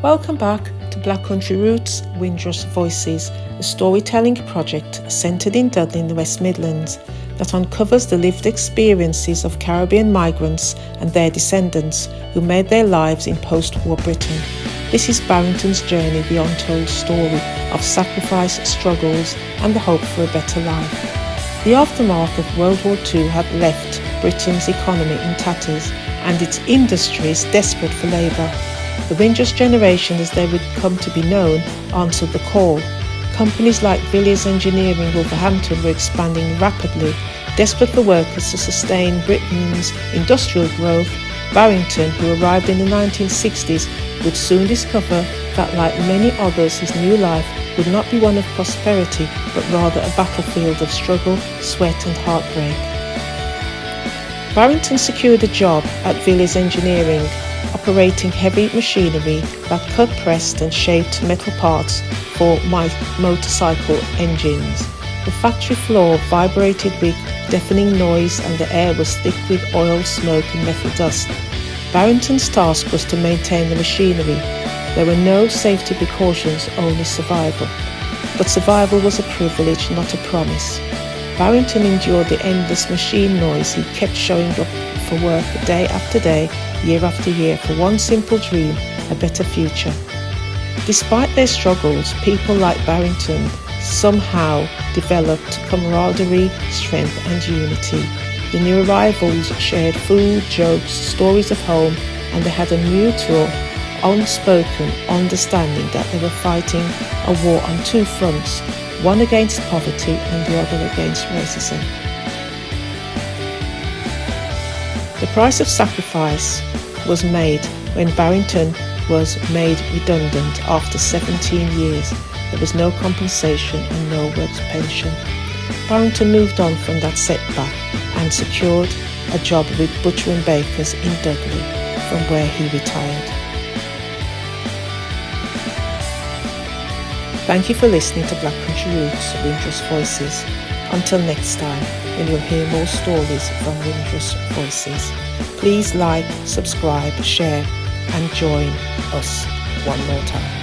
Welcome back to Black Country Roots Windrush Voices, a storytelling project centred in Dudley in the West Midlands that uncovers the lived experiences of Caribbean migrants and their descendants who made their lives in post-war Britain. This is Barrington's journey, the untold story of sacrifice, struggles and the hope for a better life. The aftermath of World War II had left Britain's economy in tatters and its industries desperate for labour. The Windrush generation, as they would come to be known, answered the call. Companies like Villiers Engineering Wolverhampton were expanding rapidly, desperate for workers to sustain Britain's industrial growth. Barrington, who arrived in the 1960s, would soon discover that, like many others, his new life would not be one of prosperity, but rather a battlefield of struggle, sweat and heartbreak. Barrington secured a job at Villiers Engineering, operating heavy machinery that cut, pressed and shaped metal parts for motorcycle engines. The factory floor vibrated with deafening noise and the air was thick with oil, smoke and metal dust. Barrington's task was to maintain the machinery. There were no safety precautions, only survival. But survival was a privilege, not a promise. Barrington endured the endless machine noise. He kept showing up for work day after day, year after year, for one simple dream, a better future. Despite their struggles, people like Barrington somehow developed camaraderie, strength and unity. The new arrivals shared food, jokes, stories of home, and they had a mutual, unspoken understanding that they were fighting a war on two fronts, one against poverty and the other against racism. The price of sacrifice was made when Barrington was made redundant after 17 years. There was no compensation and no work pension. Barrington moved on from that setback and secured a job with Butcher and Bakers in Dudley, from where he retired. Thank you for listening to Black Country Roots Windrush Voices. Until next time, when you'll hear more stories from Windrush Voices. Please like, subscribe, share and join us one more time.